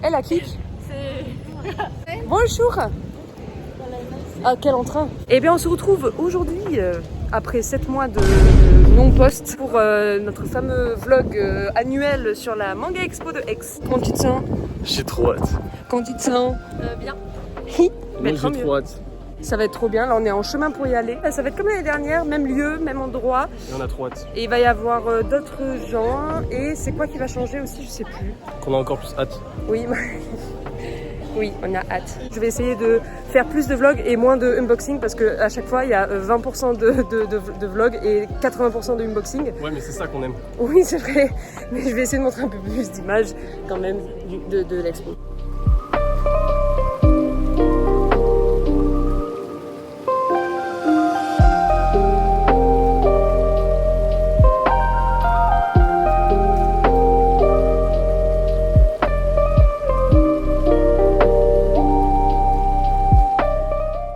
Elle a qui? Bonjour. Ah, quel entrain. Eh bien, on se retrouve aujourd'hui, après 7 mois de non-post, pour notre fameux vlog annuel sur la Manga Expo de Aix. Comment tu te sens? J'ai trop hâte. Comment tu te sens? Bien. Mais Moi j'ai trop hâte. Ça va être trop bien, là on est en chemin pour y aller. Ça va être comme l'année dernière, même lieu, même endroit. Et on a trop hâte. Et il va y avoir d'autres gens. Et c'est quoi qui va changer aussi, je sais plus. Qu'on a encore plus hâte. Oui, oui, on a hâte. Je vais essayer de faire plus de vlogs et moins de unboxing parce qu'à chaque fois il y a 20% de vlogs et 80% de unboxing. Ouais, mais c'est ça qu'on aime. Oui, c'est vrai, mais je vais essayer de montrer un peu plus d'images quand même de l'expo.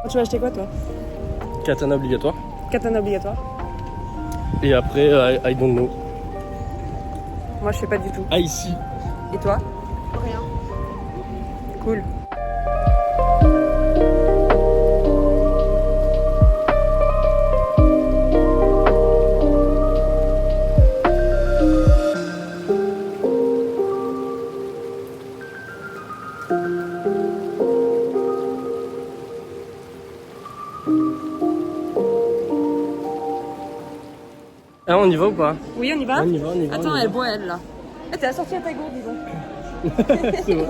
Tu vas acheter quoi toi? Katana obligatoire. Katana obligatoire. Et après, I don't know. Moi je sais pas du tout. Ah, ici. Et toi? Rien. Cool. Ah, on y va ou pas? Oui, on y va? On y va, on y va. Attends, on y elle va. boit elle là. Eh, t'es assortie à ta gourde, dis donc. C'est vrai.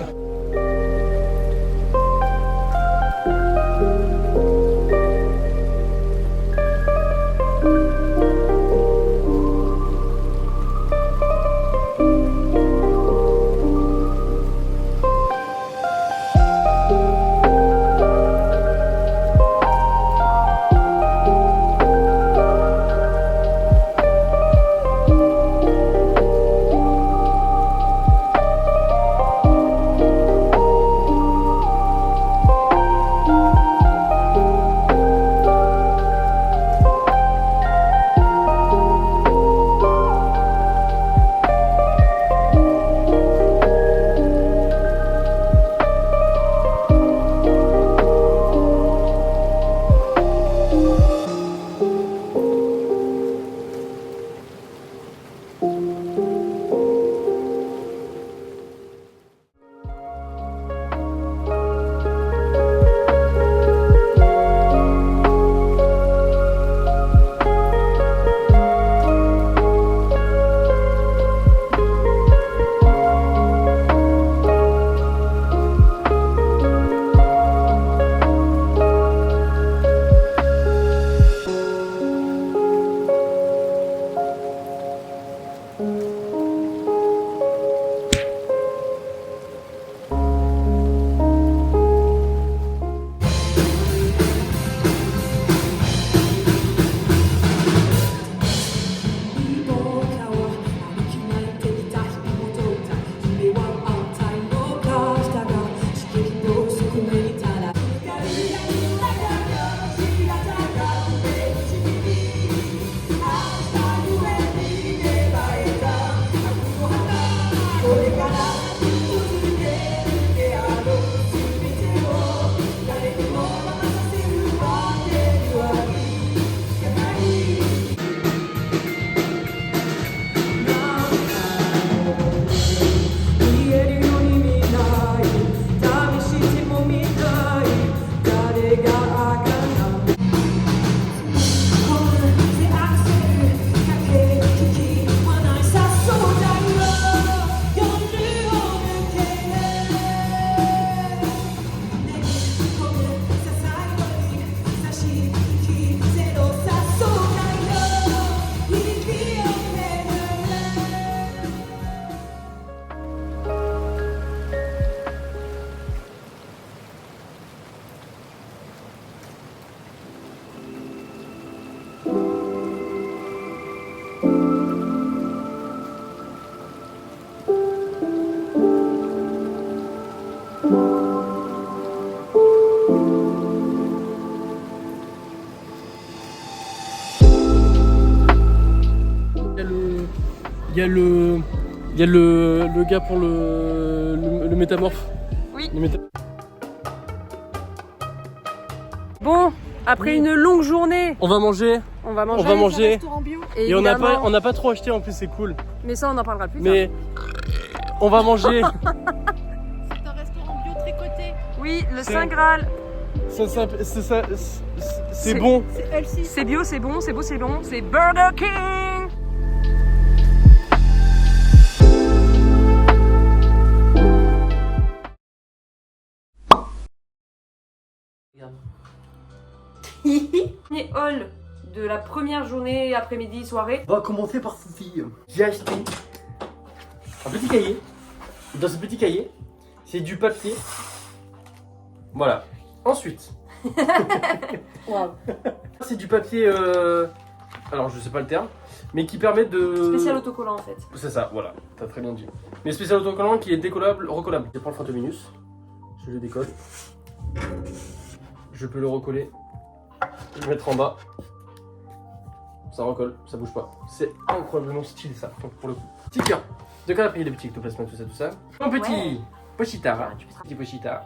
Il y a Il y a le gars pour le métamorphe. Oui. Le Bon, après une longue journée, On va manger. on va manger. On va manger. Restaurant bio. Et on n'a évidemment- pas trop acheté en plus, c'est cool. Mais ça, on en parlera plus tard. Mais on va manger. C'est un restaurant bio tricoté. Oui, le C'est- Saint Graal. C'est bon. C'est healthy. C'est bio, c'est bon, c'est beau, c'est bon. C'est Burger King. Premier haul de la première journée, après-midi, soirée. On va commencer par ceci. J'ai acheté un petit cahier. Dans ce petit cahier, c'est du papier. Voilà. Ensuite, Wow. c'est du papier. Alors, je sais pas le terme, mais qui permet de. Spécial autocollant en fait. C'est ça, voilà. T'as très bien dit. Mais spécial autocollant qui est décollable, recollable. Je prends le Fantominus. Je le décolle. Je peux le recoller. Je vais le mettre en bas. Ça recolle, ça bouge pas. C'est incroyablement stylé ça, donc pour le coup. Sticker de canapé, des petits ectoplasmes, tout ça. Un petit Ouais. pochita. Petit pochita.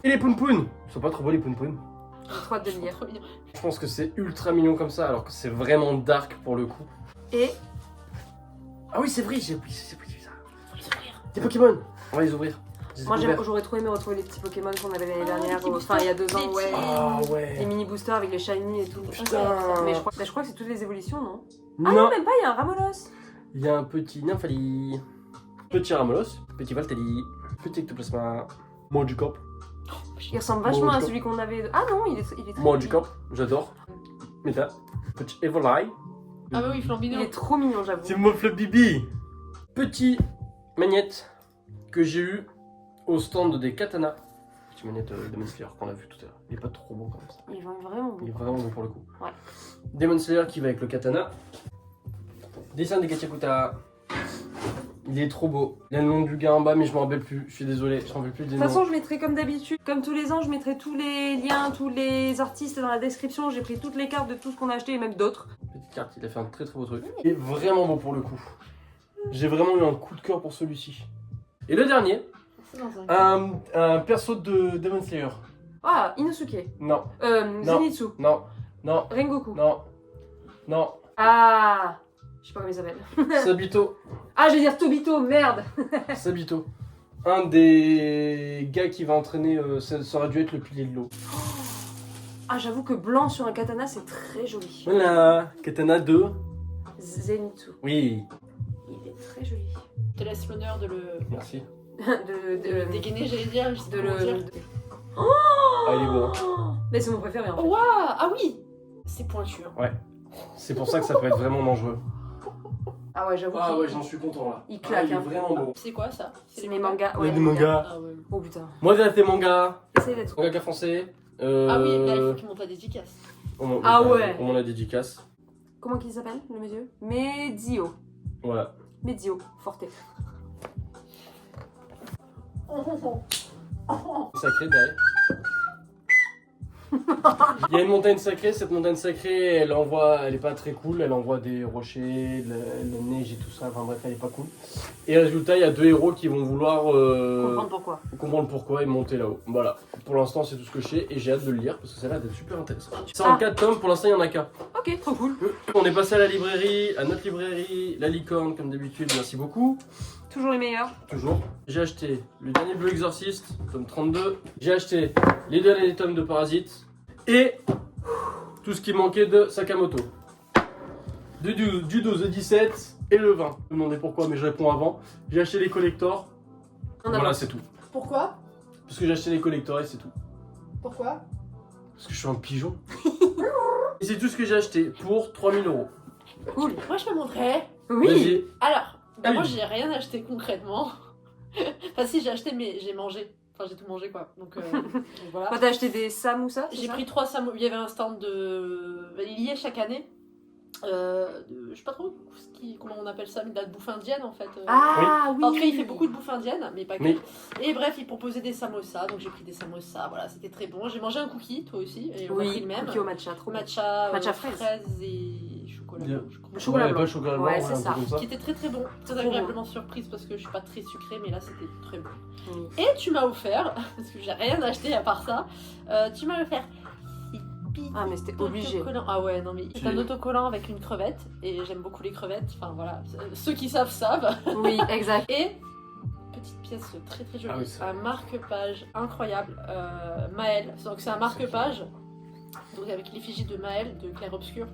Et les pounpouns. Ils sont pas trop beaux les pounpouns. J'ai trop hâte de le lire. Trop bien. Je pense que c'est ultra mignon comme ça, alors que c'est vraiment dark pour le coup. Et Ah oui, c'est vrai, j'ai oublié ça. Des Pokémon. On va les ouvrir. Je les ai moi ouverts. j'aurais trop aimé retrouver les petits Pokémon qu'on avait l'année Ah, dernière, les petits enfin il y a 2 ans, boosters. ouais. Ah Les ouais. mini boosters avec les shiny et tout. Putain. Mais je crois que c'est toutes les évolutions, non? Ah non, Non, même pas, il y a un Ramolos. il y a un petit Nymphali, petit Ramolos, petit Valteli, petit Ectoplasma, Magikarp. Il ressemble vachement à Magikarp. celui qu'on avait. Ah non, il est très Magikarp, j'adore. Méta, petit Evolai. Ah bah oui, Il flambino. est trop mignon, j'avoue. C'est mon flop bibi. Petit magnette que j'ai eu au stand des Katana. Petit magnette Demon Slayer qu'on a vu tout à l'heure. Il est pas trop beau comme ça. Il est vraiment Il est beau. vraiment bon pour le coup. Ouais. Demon Slayer qui va avec le katana. Dessin des Gachakuta. Il est trop beau. Il y a le nom du gars en bas, mais je m'en rappelle plus. Je suis désolé, je m'en rappelle plus des De noms. toute façon, je mettrai comme d'habitude, comme tous les ans, je mettrai tous les liens, tous les artistes dans la description. J'ai pris toutes les cartes de tout ce qu'on a acheté et même d'autres. Petite carte, il a fait un très beau truc. Il est vraiment beau pour le coup. J'ai vraiment eu un coup de cœur pour celui-ci. Et le dernier, C'est dans un- un perso de Demon Slayer. Ah, Inosuke. Non, Zenitsu. non, non, Rengoku. non, non. Ah, je sais pas comment il s'appelle. Sabito, Ah, je vais dire Tobito, merde. Sabito. Un des gars qui va entraîner, ça aurait dû être le pilier de l'eau. Ah, j'avoue que blanc sur un katana, c'est très joli. Voilà, katana 2. Zenitsu. Oui, Il est très joli. Je te laisse l'honneur de le merci. de dégainer, j'allais dire. Je sais de pas comment dire. le. Ah, il est beau. Hein. Mais c'est mon préféré en fait. Oh, waouh. Ah oui. C'est pointu. Hein. C'est pour ça que ça peut être vraiment dangereux. Ah ouais, j'avoue. Ah qu'il- ouais, j'en suis content là. Il claque, Ah, il est hein. vraiment beau. C'est quoi ça? C'est mes mangas. Ouais, Ouais, des mangas. Ah ouais. Oh putain. Moi, j'ai acheté manga. Essaye d'être. Manga français. Ah oui, là il faut qu'il monte à dédicace. Ah ouais. On m'en a dédicace. Comment qu'il s'appelle le monsieur? Mezio. Voilà. Mezio. Forte. Sacré derrière. Il y a une montagne sacrée, cette montagne sacrée, elle est pas très cool, elle envoie des rochers, de la neige et tout ça, enfin bref, elle est pas cool. Et résultat, il y a deux héros qui vont vouloir Comprendre pourquoi. comprendre pourquoi et monter là-haut. Voilà, pour l'instant c'est tout ce que je sais et j'ai hâte de le lire parce que ça a l'air d'être super intéressant. C'est en 4 tomes, pour l'instant il y en a qu'un. Ok, trop cool. On est passé à la librairie, à notre librairie, la licorne comme d'habitude, merci beaucoup. Toujours les meilleurs. Toujours. J'ai acheté le dernier Blue Exorcist, tome 32. J'ai acheté les derniers tomes de Parasite. Et tout ce qui manquait de Sakamoto. Du 12 au 17 et le 20. Vous me demandez pourquoi, mais je réponds avant. J'ai acheté les collectors. On Voilà, avance. c'est tout. Pourquoi? Parce que j'ai acheté les collectors et c'est tout. Pourquoi? Parce que je suis un pigeon. Et c'est tout ce que j'ai acheté pour 3000 €. Cool. Moi je te montrais. Oui. Vas-y. Alors, bah, Oui. moi j'ai rien acheté concrètement. Enfin si j'ai acheté mais j'ai mangé. Enfin j'ai tout mangé quoi. Donc voilà. Toi, t'as acheté des samoussas? J'ai pris 3 samoussas. Il y avait un stand de. Il y est chaque année. Je sais pas trop comment on appelle ça, mais de la bouffe indienne en fait. Ah oui. En tout cas, il fait beaucoup de bouffe indienne, mais pas que. Oui. Et bref, il proposait des samosas, donc j'ai pris des samosas, voilà, c'était très bon. J'ai mangé un cookie, toi aussi, et on a pris Oui, le même. cookie au matcha, trop bon. Matcha, Matcha fraise. et chocolat. Bien. blanc, je crois. Chocolat Ouais, blanc. pas chocolat blanc, Ouais, un c'est truc ça. comme ça. Qui était très très bon, très Trop agréablement surprise parce que je suis pas très sucrée, mais là c'était très bon. Oui. Et tu m'as offert, parce que j'ai rien acheté à part ça, tu m'as offert Ah, mais c'était obligé. autocollant. Ah ouais, non mais c'est un autocollant avec une crevette, et j'aime beaucoup les crevettes, enfin voilà, ceux qui savent savent. Oui, exact. Et petite pièce très très jolie, Ah oui, c'est un marque-page incroyable, Maël, donc c'est un marque-page, donc avec l'effigie de Maël, de Clair Obscur.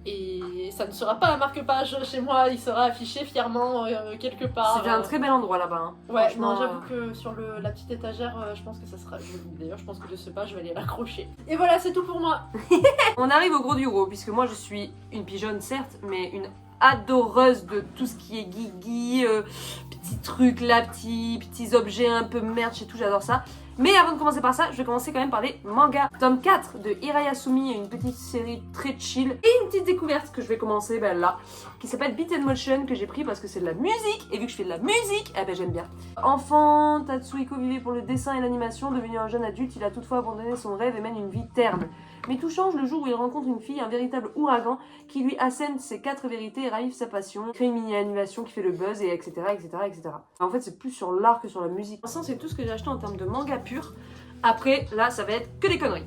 Et ça ne sera pas un marque-page chez moi, il sera affiché fièrement quelque part. C'était un très bel endroit là-bas. Hein. Ouais, Franchement, non, j'avoue que sur la petite étagère, je pense que ça sera joli. D'ailleurs, je pense que de ce pas, je vais aller l'accrocher. Et voilà, c'est tout pour moi. On arrive au gros du gros, puisque moi je suis une pigeonne certes, mais une adoreuse de tout ce qui est geeky, petits trucs là, petits objets un peu merch et tout, j'adore ça. Mais avant de commencer par ça, je vais commencer quand même par les mangas. Tome 4 de Hirayasumi, une petite série très chill. Et une petite découverte que je vais commencer là, qui s'appelle Beat and Motion, que j'ai pris parce que c'est de la musique. Et vu que je fais de la musique, eh ben j'aime bien. Enfant, Tatsuhiko vivait pour le dessin et l'animation. Devenu un jeune adulte, il a toutefois abandonné son rêve et mène une vie terne. Mais tout change le jour où il rencontre une fille, un véritable ouragan, qui lui assène ses 4 vérités et ravive sa passion, crée une mini-animation qui fait le buzz, et etc. etc. En fait, c'est plus sur l'art que sur la musique. Pour l'instant, c'est tout ce que j'ai acheté en termes de manga pur. Après, là, ça va être que des conneries.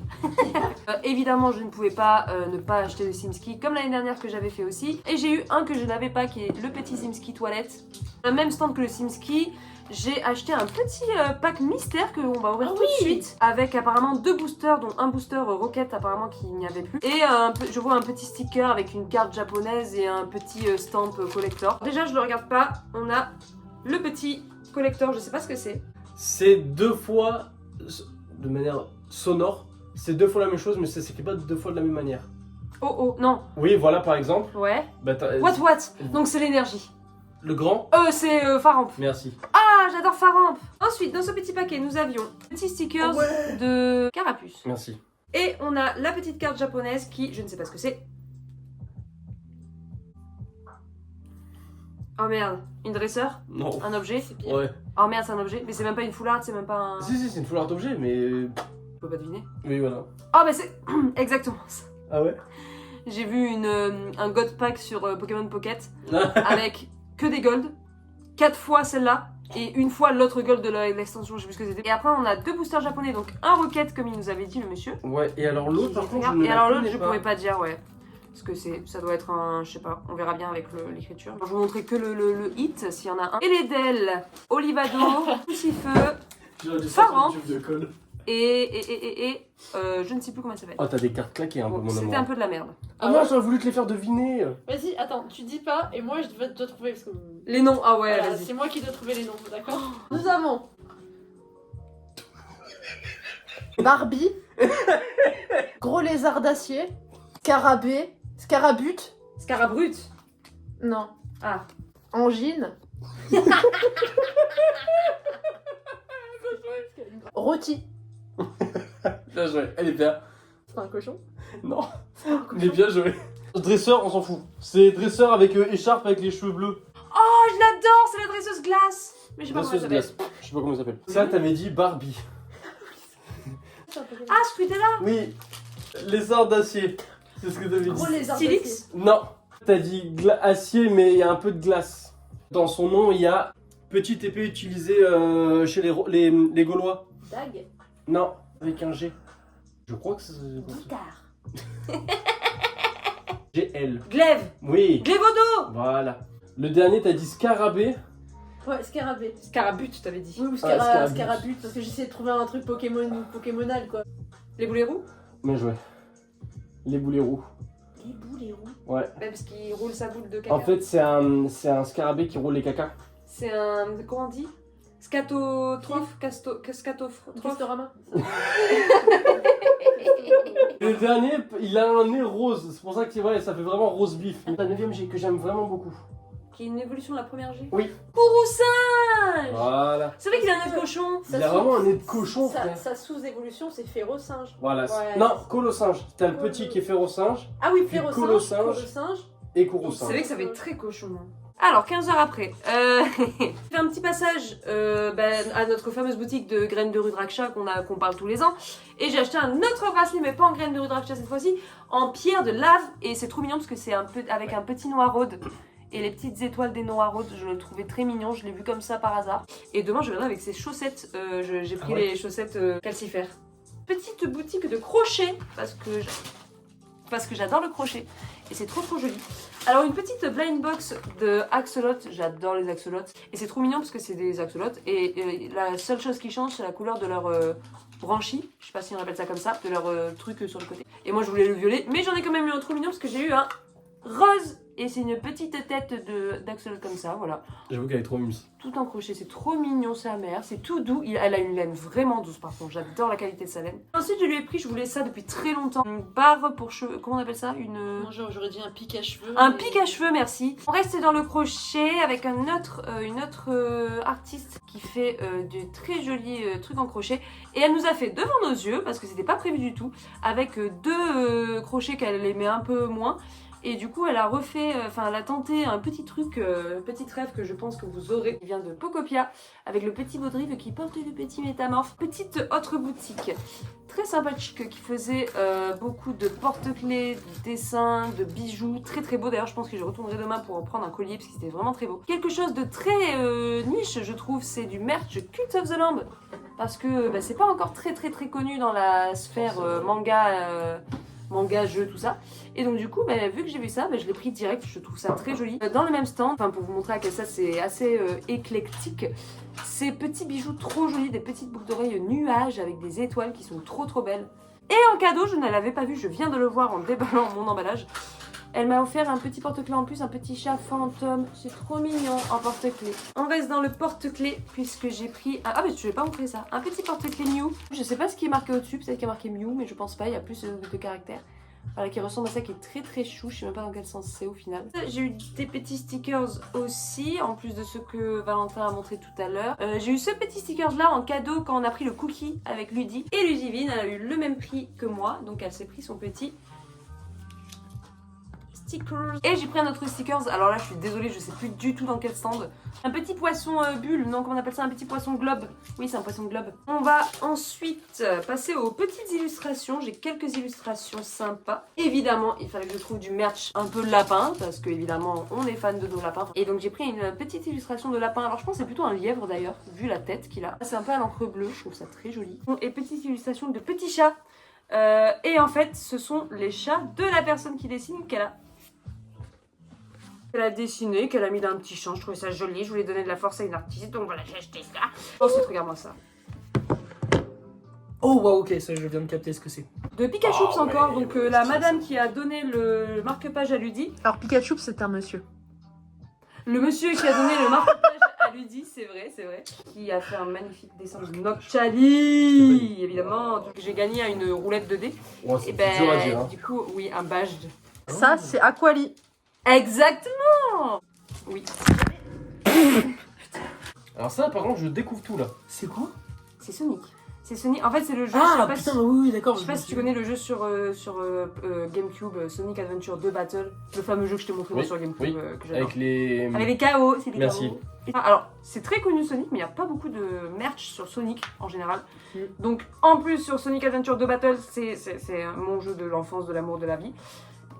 Évidemment, je ne pouvais pas ne pas acheter le Simski, comme l'année dernière que j'avais fait aussi. Et j'ai eu un que je n'avais pas, qui est le petit Simski toilette. Le même stand que le Simski. J'ai acheté un petit pack mystère qu'on va ouvrir tout de suite, avec apparemment 2 boosters, dont un booster Rocket apparemment qu'il n'y avait plus. Et je vois un petit sticker avec une carte japonaise et un petit stamp collector. Déjà, je le regarde pas, on a le petit collector, je sais pas ce que c'est. C'est 2 fois, de manière sonore, c'est 2 fois la même chose, mais ça s'écrit pas 2 fois de la même manière. Oh oh, non. Oui, voilà par exemple. Ouais. Bah, What. Donc c'est l'énergie. Le grand. C'est Faramp. Merci. Ah, j'adore Faramp. Ensuite, dans ce petit paquet, nous avions petits stickers de Carapuce. Merci. Et on a la petite carte japonaise qui, je ne sais pas ce que c'est. Oh merde, une dresseur? Non. Un objet? C'est pire. Ouais. Oh merde, c'est un objet. Mais c'est même pas une foularde, c'est même pas un... Si, c'est une foulard d'objet, mais. Je peux pas deviner. Oui, voilà. Oh bah c'est exactement ça. Ah ouais. J'ai vu un God Pack sur Pokémon Pocket avec que des golds. 4 fois celle-là. Et une fois l'autre gold de l'extension, je sais plus ce que c'était. Et après, on a 2 boosters japonais, donc un Rocket, comme il nous avait dit le monsieur. Ouais, et alors l'autre, par contre, je ne Et la alors l'autre, connais je pas. pourrais pas dire, ouais. Parce que ça doit être un, je sais pas, on verra bien avec l'écriture. Je vais vous montrer que le hit, s'il y en a un. Eledel, Olivado, Poussifeu, Faramp. Et je ne sais plus comment elle s'appelle. Oh, t'as des cartes claquées un peu, mon C'était amour. un peu de la merde. Ah non, j'aurais voulu te les faire deviner. Vas-y, attends, tu dis pas, et moi je dois trouver, parce que Les noms, ah ouais, voilà, vas-y. c'est moi qui dois trouver les noms, d'accord? Nous avons Barbie, Gros Lézard d'Acier, Scarabée, Scarabute, Scarabrut. non, Ah. Angine, Rôti, Bien joué, elle est bien. c'est un cochon? Non, mais bien joué. Dresseur, on s'en fout. C'est dresseur avec écharpe avec les cheveux bleus. Oh, je l'adore, c'est la dresseuse glace. Mais je sais pas comment elle Dresseuse s'appelle. glace. Je sais pas comment elle s'appelle. Ça, t'avais dit Barbie. Ah, Squidella. Oui, lézard d'acier. C'est ce que t'avais Gros dit. Lézard Stylix. d'Acier. Non, t'as dit acier, mais il y a un peu de glace. Dans son nom, il y a petite épée utilisée chez les Gaulois. Dag, Non, avec un G. Je crois que c'est. Guitare, GL. Glaive. Oui, Glévodo. voilà. Le dernier, t'as dit scarabée. ouais, Scarabée. Scarabut, t'avais dit. Oui, ou Scarabute. Scarabute, parce que j'essaie de trouver un truc Pokémonal quoi. Les boulets roux. Bien joué. Les boulets roux. Les boules, les roues. Ouais. Ouais, parce qu'il roule sa boule de caca. En fait, c'est un scarabée qui roule les cacas. C'est un. Comment on dit? Scatotrophe. Scatotrophe. Castorama. Le dernier, il a un nez rose. C'est pour ça que ouais, ça fait vraiment rose bif. La 9ème G que j'aime vraiment beaucoup. Qui est une évolution de la première G. Oui. Courroucinge. Voilà. Voilà. C'est vrai qu'il a un nez de cochon. Il a vraiment un nez de cochon, frère. Sa sous-évolution, c'est férocinge. Voilà. Ouais. Non, colosinge. T'as le petit qui est férocinge Ah oui, Puis férocinge, colosinge. colosinge. et C'est courosinge. vrai que ça fait très cochon. Alors, 15 heures après, j'ai fait un petit passage à notre fameuse boutique de graines de Rudraksha qu'on parle tous les ans. Et j'ai acheté un autre bracelet, mais pas en graines de Rudraksha cette fois-ci, en pierre de lave. Et c'est trop mignon parce que c'est un peu avec un petit noiraude. Et les petites étoiles des noiraudes, je le trouvais très mignon, je l'ai vu comme ça par hasard. Et demain, je viendrai avec ces chaussettes, j'ai pris les chaussettes calcifères. Petite boutique de crochet, parce que j'adore le crochet. Et c'est trop joli. Alors une petite blind box de axolotes, j'adore les axolotes. Et c'est trop mignon parce que c'est des axolotes. Et la seule chose qui change, c'est la couleur de leur branchie. Je sais pas si on appelle ça comme ça, de leur truc sur le côté. Et moi je voulais le violet, mais j'en ai quand même eu un trop mignon parce que j'ai eu un rose. Et c'est une petite tête d'axolote comme ça, voilà. J'avoue qu'elle est trop mise. Tout en crochet, c'est trop mignon sa mère, c'est tout doux. Elle a une laine vraiment douce par contre, j'adore la qualité de sa laine. Ensuite je lui ai pris, je voulais ça depuis très longtemps, une barre pour cheveux, comment on appelle ça? Non, j'aurais dit un pic à cheveux. Un pic à cheveux, merci. On reste dans le crochet avec une autre artiste qui fait de très jolis trucs en crochet. Et elle nous a fait devant nos yeux, parce que c'était pas prévu du tout, avec deux crochets qu'elle aimait un peu moins. Et du coup, elle a refait, elle a tenté un petit truc, petit rêve que je pense que vous aurez. Il vient de Pocopia, avec le petit Baudrive qui porte le petit métamorphe. Petite autre boutique, très sympathique, qui faisait beaucoup de porte-clés, de dessins, de bijoux. Très beau, d'ailleurs, je pense que je retournerai demain pour en prendre un collier, parce que c'était vraiment très beau. Quelque chose de très niche, je trouve, c'est du merch Cult of the Lamb. Parce que c'est pas encore très connu dans la sphère manga, jeu, tout ça. Et donc du coup, vu que j'ai vu ça, je l'ai pris direct, je trouve ça très joli. Dans le même stand, pour vous montrer à quel ça c'est assez éclectique, ces petits bijoux trop jolis, des petites boucles d'oreilles nuages avec des étoiles qui sont trop belles. Et en cadeau, je ne l'avais pas vu, je viens de le voir en déballant mon emballage. Elle m'a offert un petit porte-clés en plus, un petit chat fantôme. C'est trop mignon en porte-clés. On reste dans le porte-clés puisque j'ai pris... Ah mais je vais pas montrer ça. Un petit porte-clés Mew. Je sais pas ce qui est marqué au-dessus, peut-être qu'il y a marqué Mew, mais je pense pas, il y a plus de caractères. Voilà, qui ressemble à ça, qui est très chou. Je sais même pas dans quel sens c'est au final. J'ai eu des petits stickers aussi, en plus de ceux que Valentin a montré tout à l'heure. J'ai eu ce petit stickers là en cadeau quand on a pris le cookie avec Ludie. Et Ludivine, elle a eu le même prix que moi, donc elle s'est pris son petit stickers. Et j'ai pris un autre stickers, alors là je suis désolée, je sais plus du tout dans quel stand. Un petit poisson bulle, non comment on appelle ça, un petit poisson globe. Oui c'est un poisson globe. On va ensuite passer aux petites illustrations, j'ai quelques illustrations sympas. Évidemment il fallait que je trouve du merch un peu lapin, parce que évidemment on est fan de nos lapins. Et donc j'ai pris une petite illustration de lapin, alors je pense que c'est plutôt un lièvre d'ailleurs, vu la tête qu'il a. C'est un peu à l'encre bleue, je trouve ça très joli. Et petite illustration de petits chats. Et en fait ce sont les chats de la personne qui dessine qu'elle a dessiné, qu'elle a mis dans un petit champ. Je trouvais ça joli, je voulais donner de la force à une artiste, donc voilà, j'ai acheté ça. Ensuite, regarde-moi ça. Oh wow, ok, ça je viens de capter ce que c'est. De Pikachu encore, donc la madame qui a donné le marque-page à Ludie. Alors Pikachu, c'est un monsieur. Le monsieur qui a donné le marque-page à Ludie, c'est vrai. Qui a fait un magnifique dessin de Noctali, évidemment. Donc j'ai gagné à une roulette 2D. Ouais, c'est Et dur à dire. du coup, oui, un badge. Ça, c'est Aquali. Exactement. Oui. Alors ça par contre je découvre tout là. C'est quoi? C'est Sonic. C'est Sonic. En fait, c'est le jeu. Ah je sais pas putain, si... oui, d'accord. Je sais pas si tu connais le jeu sur Gamecube, Sonic Adventure 2 Battle, le fameux jeu que je t'ai montré Oui, sur Gamecube oui. que j'adore. Avec les... Avec les KO, c'est des Merci. KO. Alors, c'est très connu Sonic, mais il n'y a pas beaucoup de merch sur Sonic en général. Donc, en plus, sur Sonic Adventure 2 Battle, c'est mon jeu de l'enfance, de l'amour, de la vie.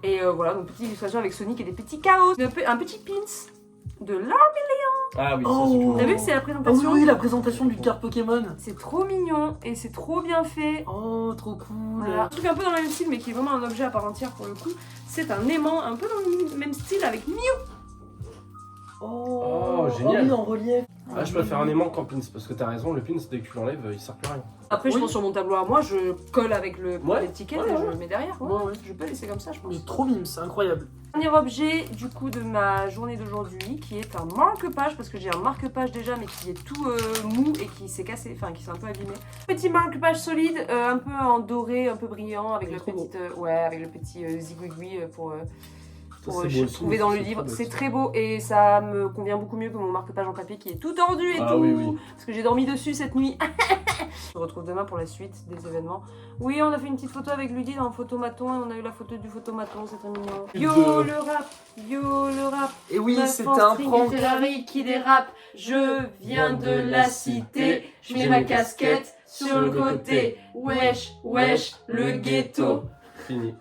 Et voilà, donc petite illustration avec Sonic et des petits chaos. Un petit pins de l'Armillion. Ah oui, ça Oh. c'est cool. T'as vu, c'est la Ah présentation. oui, la présentation du carte Pokémon. C'est trop mignon et c'est trop bien fait. Oh, trop cool. Voilà. Un truc un peu dans le même style, mais qui est vraiment un objet à part entière pour le coup. C'est un aimant un peu dans le même style avec Mew. Oh, génial. oui, en relief. Ah, je préfère un aimant qu'en pins, parce que t'as raison, le pins dès que tu l'enlèves, il sert plus à rien. Après, je Oui. pense sur mon tableau à moi, je colle avec l'étiquette Ouais, et ouais. je le mets derrière. Ouais. Ouais. Je peux laisser comme ça, je pense. Mais trop mime, c'est incroyable. Dernier objet du coup de ma journée d'aujourd'hui qui est un marque-page, parce que j'ai un marque-page déjà mais qui est tout mou et qui s'est cassé, enfin qui s'est un peu abîmé. Petit marque-page solide, un peu en doré, un peu brillant avec Il est le trop petit, avec le petit zigouigoui pour pour c'est beau aussi, trouver dans le c'est livre. très beau, C'est ça. très beau et ça me convient beaucoup mieux que mon marque-page en papier qui est tout tordu et Ah tout. oui, oui. Parce que j'ai dormi dessus cette nuit. Je me retrouve demain pour la suite des événements. Oui, on a fait une petite photo avec Ludie dans le photomaton et on a eu la photo du photomaton, c'est très mignon. Yo le rap, yo le rap. Et oui, Meuf c'était en un string prank. Ferrari qui dérape. Je viens de la cité, je mets ma casquette sur le côté. Wesh, wesh, le ghetto. Fini.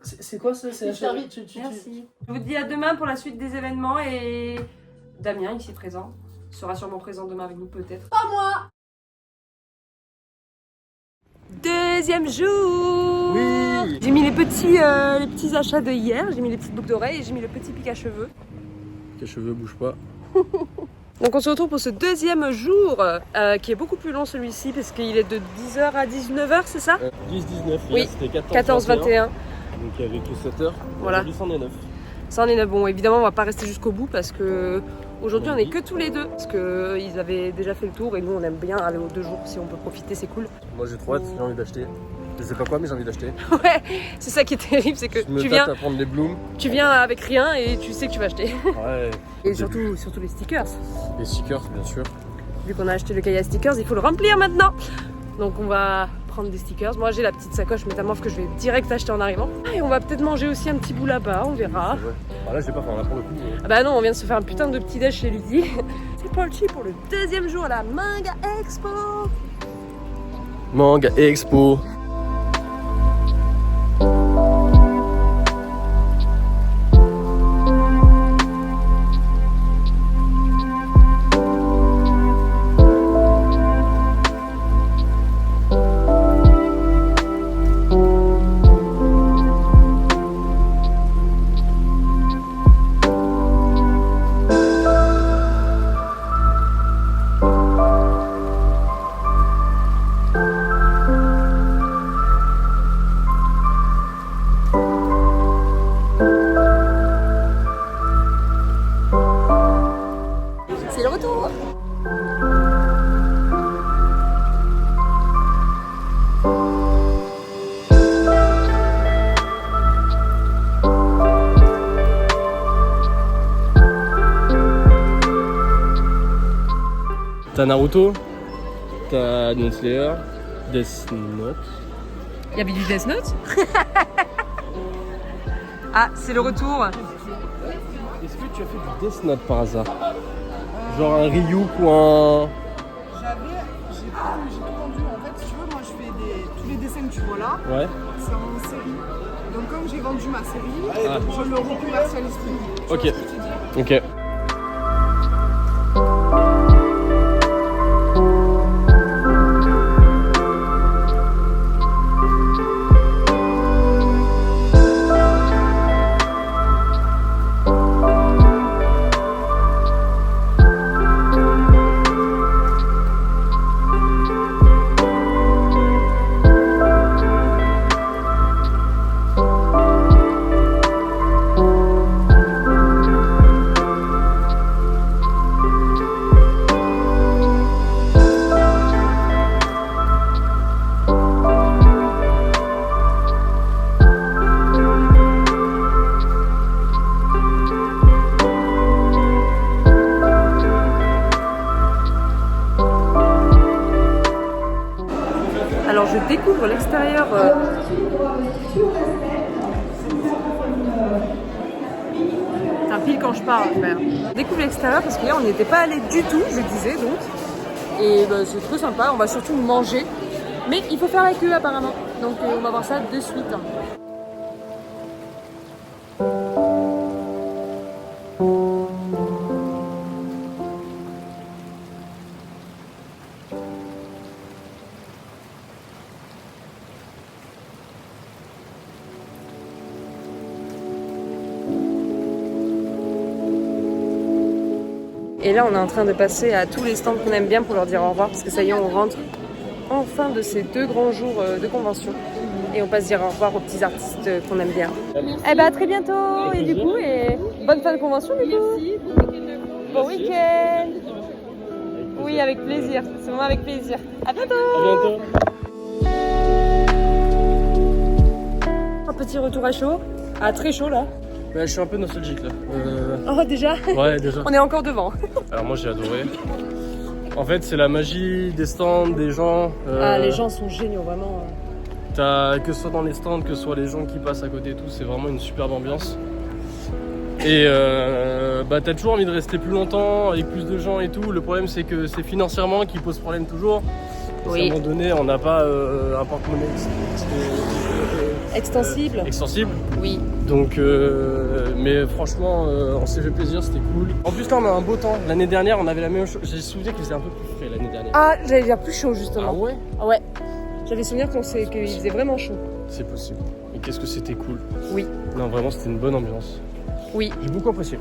C'est quoi ça? C'est Super vite. Merci. Je vous dis à demain pour la suite des événements et Damien, ici présent, sera sûrement présent demain avec nous peut-être. Pas moi. Deuxième jour. Oui. J'ai mis les petits achats de hier, j'ai mis les petites boucles d'oreilles et j'ai mis le petit pic à cheveux. Tes cheveux bougent pas. Donc on se retrouve pour ce deuxième jour qui est beaucoup plus long celui-ci parce qu'il est de 10h à 19h, c'est ça 10-19, Oui. hier c'était 14-21. Donc il y avait que 7 heures. Voilà. Aujourd'hui c'en est 9. Ça en est neuf. Bon, évidemment on va pas rester jusqu'au bout parce que aujourd'hui on est que tous les deux parce que ils avaient déjà fait le tour et nous on aime bien aller aux 2 jours si on peut profiter, c'est cool. Moi j'ai trop hâte, j'ai envie d'acheter. Je sais pas quoi mais j'ai envie d'acheter. Ouais, c'est ça qui est terrible, c'est que Je me tu tâte viens, à prendre les blooms. tu viens avec rien et tu sais que tu vas acheter. Ouais. Et Au début. surtout les stickers. Les stickers bien sûr. Vu qu'on a acheté le cahier à stickers, il faut le remplir maintenant. Donc on va prendre des stickers. Moi j'ai la petite sacoche métamorphe que je vais direct acheter en arrivant. Et on va peut-être manger aussi un petit bout là-bas, on verra. C'est vrai. Ah là je vais pas faire là pour le coup. Ah bah non, on vient de se faire un putain de petit déj chez Ludie. C'est parti pour le deuxième jour à la Manga Expo. Manga Expo. C'est le retour. T'as Naruto, t'as Demon Slayer, Death Note. Il y avait du Death Note. Ah, c'est le retour. Est-ce que tu as fait du Death Note par hasard? Genre un Ryuk ou un... J'ai tout vendu. En fait, si tu veux, moi je fais tous les dessins que tu vois là, Ouais. c'est en série. Donc, comme j'ai vendu ma série, Ah. je le recommercialise plus. Tu Ok. vois ce que je veux dire? Ok. Alors je découvre l'extérieur. Putain, pile quand je parle, frère. Je découvre l'extérieur parce que là on n'y était pas allé du tout, je disais donc. Et bah, c'est trop sympa, on va surtout manger. Mais il faut faire la queue apparemment. Donc on va voir ça de suite. Et là, on est en train de passer à tous les stands qu'on aime bien pour leur dire au revoir parce que ça y est, on rentre enfin de ces 2 grands jours de convention. Et on passe dire au revoir aux petits artistes qu'on aime bien. Eh ben à très bientôt et du coup, et bonne fin de convention du coup. Bon week-end. Oui, avec plaisir. C'est vraiment avec plaisir. À bientôt. À bientôt. Un petit retour à chaud. À très chaud là. je suis un peu nostalgique là. Oh, déjà? Ouais, déjà. On est encore devant. Alors moi j'ai adoré. En fait, c'est la magie des stands, des gens. Ah, les gens sont géniaux, vraiment. Que ce soit dans les stands, que ce soit les gens qui passent à côté et tout, c'est vraiment une superbe ambiance. Et t'as toujours envie de rester plus longtemps avec plus de gens et tout. Le problème c'est que c'est financièrement qui pose problème toujours. Oui. À un moment donné, on n'a pas un porte-monnaie Extensible. extensible. Oui. Donc, mais franchement, on s'est fait plaisir, c'était cool. En plus là, on a un beau temps. L'année dernière, on avait la même chose. J'ai souvenir qu'il faisait un peu plus frais l'année dernière. Ah, j'allais dire plus chaud justement. Ah ouais? Ah ouais. J'avais souvenir qu'il faisait vraiment chaud. C'est possible. Et qu'est-ce que c'était cool. Oui. Non, vraiment, c'était une bonne ambiance. Oui. J'ai beaucoup apprécié.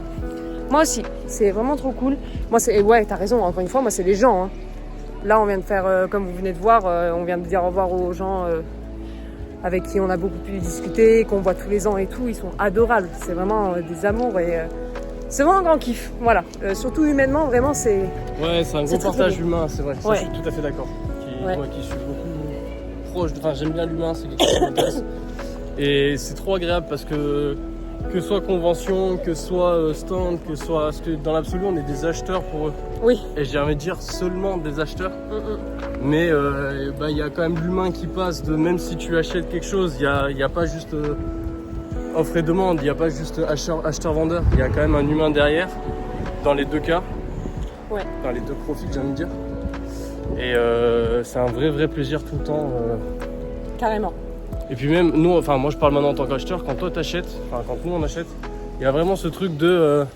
Moi aussi, c'est vraiment trop cool. Moi, ouais, t'as raison, encore une fois, moi, c'est les gens. Hein. Là, on vient de faire, comme vous venez de voir, on vient de dire au revoir aux gens avec qui on a beaucoup pu discuter, qu'on voit tous les ans et tout. Ils sont adorables. C'est vraiment des amours et c'est vraiment un grand kiff. Voilà. Surtout humainement, vraiment, c'est. Ouais, c'est un gros C'est très, partage très beau. humain, c'est vrai. Ça, Ouais. je suis tout à fait d'accord. Ouais. Moi qui suis beaucoup proche, enfin j'aime bien l'humain, c'est quelque chose qui m'intéresse. Et c'est trop agréable parce que ce soit convention, que ce soit stand, que ce soit... Parce que dans l'absolu, on est des acheteurs pour eux. Oui. Et j'ai envie de dire seulement des acheteurs. Mais il y a quand même l'humain qui passe, de même si tu achètes quelque chose, il n'y a pas juste offre et demande, il n'y a pas juste acheteur-vendeur, il y a quand même un humain derrière, dans les deux cas. Ouais. Dans les deux profils, j'ai envie de dire. Et c'est un vrai plaisir tout le temps. Carrément. Et puis même, nous, enfin moi je parle maintenant en tant qu'acheteur, quand toi t'achètes, enfin quand nous on achète, il y a vraiment ce truc de...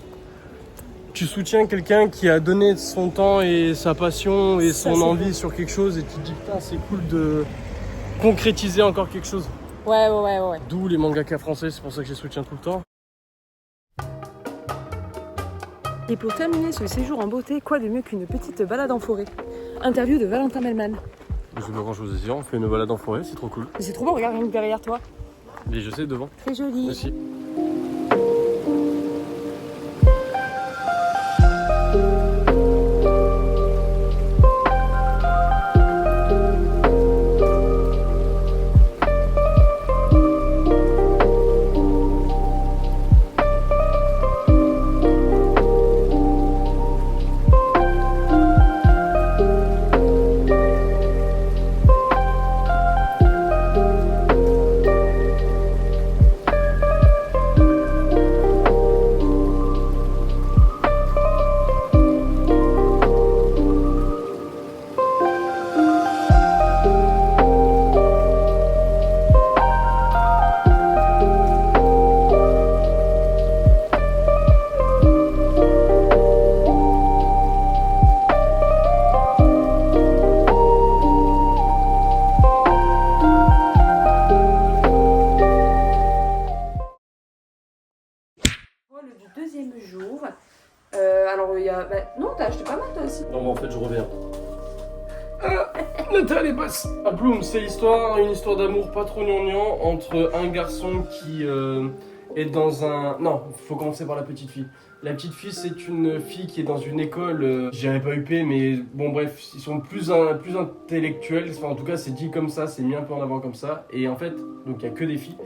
tu soutiens quelqu'un qui a donné son temps et sa passion et Ça, son c'est envie sur quelque chose et tu te dis putain c'est cool de concrétiser encore quelque chose. Ouais. D'où les mangaka français, c'est pour ça que je les soutiens tout le temps. Et pour terminer ce séjour en beauté, quoi de mieux qu'une petite balade en forêt? Interview de Valentin Melman. Je me range aux yeux, on fait une balade en forêt, c'est trop cool. Mais c'est trop beau, regarde rien que derrière toi. Et je sais devant. Très joli. Merci. Du deuxième jour. Alors il y a. Non, t'as acheté pas mal toi aussi. Non mais en fait je reviens. Nathan les boss. À Bloom, c'est une histoire d'amour pas trop gnangnan entre un garçon qui est dans un... Non, faut commencer par la petite fille. La petite fille, c'est une fille qui est dans une école, je dirais pas UP, mais bon bref, ils sont plus intellectuels, enfin en tout cas c'est dit comme ça, c'est mis un peu en avant comme ça, et en fait, donc il y a que des filles,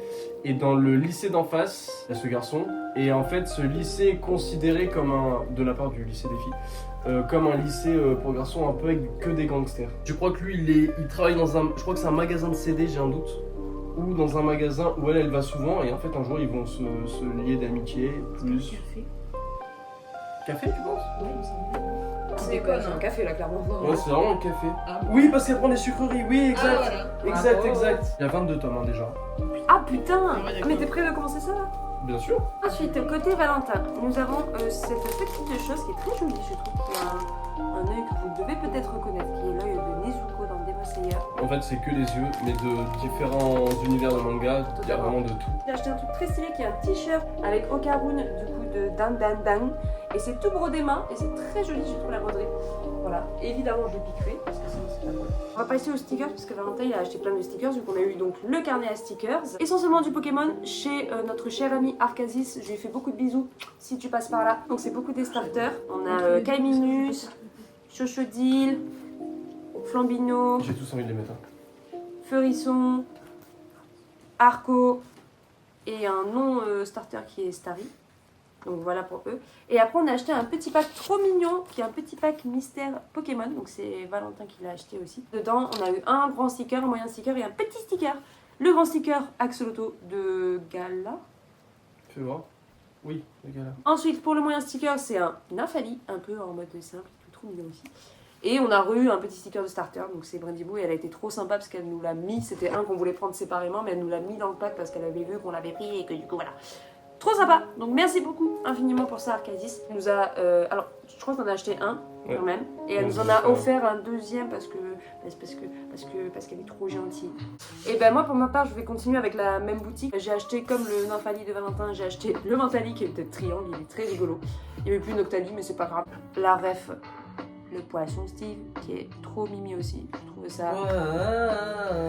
et dans le lycée d'en face, il y a ce garçon, et en fait ce lycée est considéré comme de la part du lycée des filles, comme un lycée pour garçons un peu avec que des gangsters. Je crois que lui, il travaille dans un, je crois que c'est un magasin de CD, j'ai un doute, ou dans un magasin où elle va souvent, et en fait un jour ils vont se lier d'amitié, plus... Café, tu penses? Oui, il me semble. C'est quoi, c'est un café là, clairement. Ouais, c'est vraiment un café. Ah. Oui, parce qu'elle prend des sucreries, oui, exact. voilà. Exact. Il y a 22 tomes hein, déjà. Ah putain! Ah ouais, Mais t'es prêt de commencer ça là? Bien sûr. Ensuite, côté Valentin, nous avons cette petite chose qui est très jolie, je trouve, qui a un œil que vous devez peut-être reconnaître, qui est l'œil de Nezuko dans Demon Slayer. En fait, c'est que les yeux, mais de différents univers de manga, il y a vraiment de tout. J'ai acheté un truc très stylé qui est un t-shirt avec Okarun du coup de Dan Dan Dan. Et c'est tout brodé main et c'est très joli, je trouve la broderie. Voilà, évidemment je le piquerai parce que sinon c'est pas drôle. On va passer aux stickers parce que Valentin il a acheté plein de stickers vu qu'on a eu donc le carnet à stickers. Essentiellement du Pokémon chez notre cher ami Arcasis. Je lui fais beaucoup de bisous si tu passes par là. Donc c'est beaucoup des starters. On a Kaiminus, Chochodile, Flambino, J'ai tous envie de les mettre. Hein. Feurisson, Arco, et un non-starter qui est Starry. Donc voilà pour eux. Et après on a acheté un petit pack trop mignon qui est un petit pack mystère Pokémon. Donc c'est Valentin qui l'a acheté aussi. Dedans on a eu un grand sticker, un moyen sticker et un petit sticker. Le grand sticker Axolotl de Gala. Fais voir. Oui, le gars là. Ensuite pour le moyen sticker c'est un Nymphali, un peu en mode simple, trop mignon aussi. Et on a eu un petit sticker de starter, donc c'est Brandy Boo et elle a été trop sympa parce qu'elle nous l'a mis. C'était un qu'on voulait prendre séparément mais elle nous l'a mis dans le pack parce qu'elle avait vu qu'on l'avait pris et que du coup voilà. Trop sympa, donc merci beaucoup infiniment pour ça Arcasis. Elle nous a, alors je crois qu'on a acheté un quand même, et elle nous en a offert un deuxième parce qu'elle est trop gentille. Et ben moi pour ma part je vais continuer avec la même boutique. J'ai acheté comme le Nymphali de Valentin, j'ai acheté le Mentali qui est peut-être triangle, il est très rigolo. Il n'y avait plus Noctali mais c'est pas grave. La ref, le poisson Steve qui est trop mimi aussi, je trouve ça.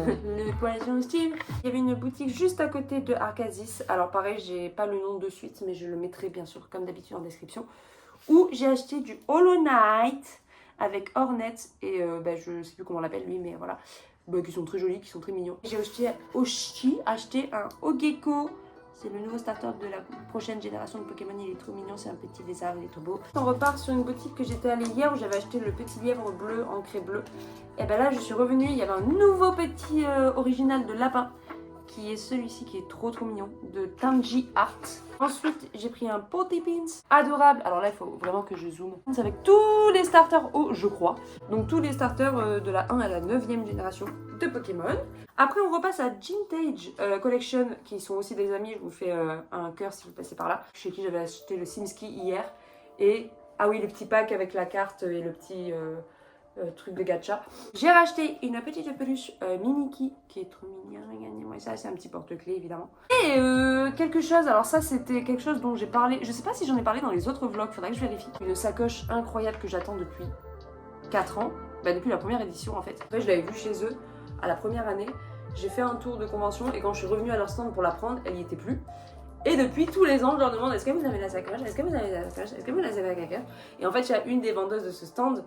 Le poisson Steve. Il y avait une boutique juste à côté de Arcasis. Alors pareil, j'ai pas le nom de suite, mais je le mettrai bien sûr comme d'habitude en description. Où j'ai acheté du Hollow Knight avec Hornet et je sais plus comment on l'appelle lui, mais voilà. Qui sont très jolis, qui sont très mignons. J'ai aussi acheté un Ogeko. C'est le nouveau starter de la prochaine génération de Pokémon, il est trop mignon, c'est un petit lézard, il est trop beau. On repart sur une boutique que j'étais allée hier où j'avais acheté le petit lièvre bleu, ancré bleu. Et ben là je suis revenue, il y avait un nouveau petit original de lapin, qui est celui-ci qui est trop mignon, de Tanji Art. Ensuite j'ai pris un Potipins adorable, alors là il faut vraiment que je zoome. C'est avec tous les starters hauts, je crois. Donc tous les starters de la 1 à la 9e génération de Pokémon. Après on repasse à Vintage Collection qui sont aussi des amis, je vous fais un cœur si vous passez par là. Chez qui j'avais acheté le Simski hier. Et ah oui le petit pack avec la carte et le petit truc de gacha. J'ai racheté une petite peluche Miniki qui est trop mignonne, regardez-moi ça, c'est un petit porte-clés évidemment. Et quelque chose, alors ça c'était quelque chose dont j'ai parlé, je sais pas si j'en ai parlé dans les autres vlogs, faudrait que je vérifie. Une sacoche incroyable que j'attends depuis 4 ans, depuis la première édition en fait. En fait je l'avais vue chez eux à la première année, j'ai fait un tour de convention et quand je suis revenue à leur stand pour la prendre, elle y était plus. Et depuis tous les ans, je leur demande est-ce que vous avez la sacoche, est-ce que vous avez la sacoche, est-ce que vous avez la sacoche. Et en fait il y a une des vendeuses de ce stand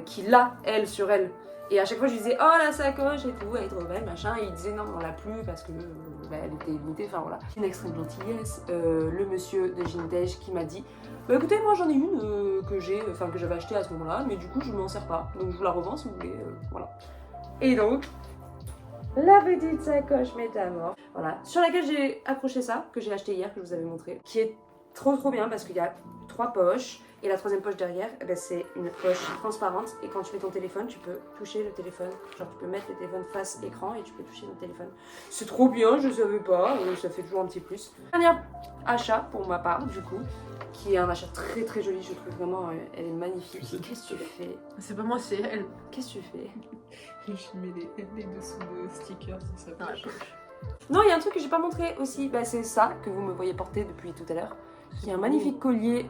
qui l'a, elle, sur elle. Et à chaque fois, je lui disais, oh la sacoche et tout, elle est trop belle, machin. Et il disait, non, on l'a plus parce que elle était limitée, enfin voilà. Une extrême gentillesse. Le monsieur de Vintage qui m'a dit, écoutez, moi j'en ai une que j'avais achetée à ce moment-là, mais du coup, je m'en sers pas. Donc je vous la revends si vous voulez, voilà. Et donc, la petite sacoche métamorphe, voilà, sur laquelle j'ai accroché ça, que j'ai acheté hier, que je vous avais montré, qui est trop bien parce qu'il y a 3 poches. Et la troisième poche derrière, c'est une poche transparente et quand tu mets ton téléphone, tu peux toucher le téléphone. Genre tu peux mettre le téléphone face écran et tu peux toucher le téléphone. C'est trop bien, je savais pas, ça fait toujours un petit plus. Dernier achat pour ma part du coup, qui est un achat très joli, je trouve vraiment, elle est magnifique. Qu'est-ce que tu fais? C'est pas moi, c'est elle. Qu'est-ce que tu fais? Je mets les dessous de stickers dans sa poche. Non, il y a un truc que j'ai pas montré aussi, c'est ça que vous me voyez porter depuis tout à l'heure. Qui est un magnifique collier,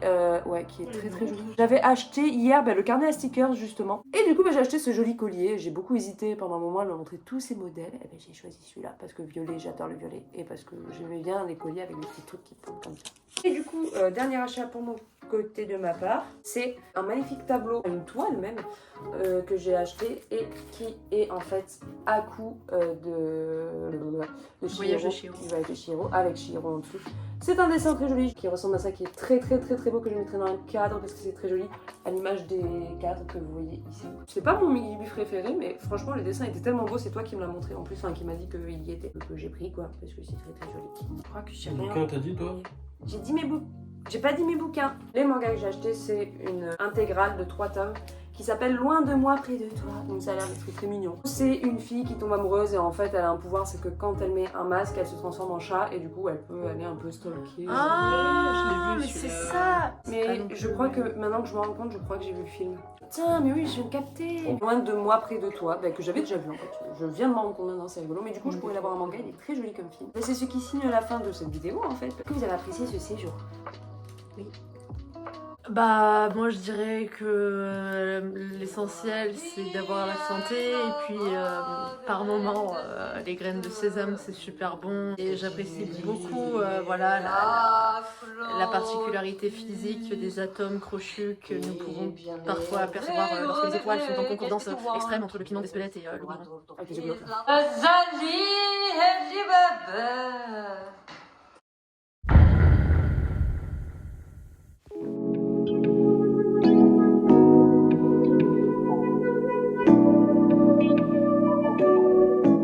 qui est très joli. J'avais acheté hier le carnet à stickers justement. Et du coup j'ai acheté ce joli collier. J'ai beaucoup hésité pendant un moment à leur montrer tous ces modèles. Et j'ai choisi celui-là parce que violet, j'adore le violet. Et parce que j'aimais bien les colliers avec des petits trucs qui font comme ça. Et du coup, dernier achat pour mon côté de ma part, c'est un magnifique tableau, une toile même, que j'ai acheté et qui est en fait à coup de Chihiro, avec Chihiro en dessous. C'est un dessin très joli qui ressemble à ça, qui est très beau, que je mettrai dans un cadre parce que c'est très joli, à l'image des cadres que vous voyez ici. C'est pas mon Migibi préféré, mais franchement le dessin était tellement beau, c'est toi qui me l'as montré en plus, qui m'a dit qu'il y était, que j'ai pris quoi, parce que c'est très joli. Je crois que j'ai rien. Bouquin, t'as dit toi? J'ai dit mes bouquins. J'ai pas dit mes bouquins. Les mangas que j'ai acheté, c'est une intégrale de 3 tomes qui s'appelle Loin de moi, près de toi. Donc ça a l'air d'être très mignon. C'est une fille qui tombe amoureuse et en fait elle a un pouvoir, c'est que quand elle met un masque, elle se transforme en chat et du coup elle peut aller un peu stalker. Ah, mais c'est ça. Mais je crois que maintenant que je me rends compte, je crois que j'ai vu le film. Putain, mais oui, je viens de capter. Loin de moi, près de toi, que j'avais déjà vu en fait. Je viens de m'en rendre compte maintenant, c'est rigolo. Mais du coup, je pourrais l'avoir en manga, il est très joli comme film. C'est ce qui signe la fin de cette vidéo en fait. Est-ce que vous avez apprécié ce séjour? Oui. Moi je dirais que l'essentiel c'est d'avoir la santé et puis par moment les graines de sésame c'est super bon et j'apprécie beaucoup la particularité physique des atomes crochus que nous pouvons parfois apercevoir lorsque les étoiles sont en concordance extrême entre le piment d'Espelette et le goudron.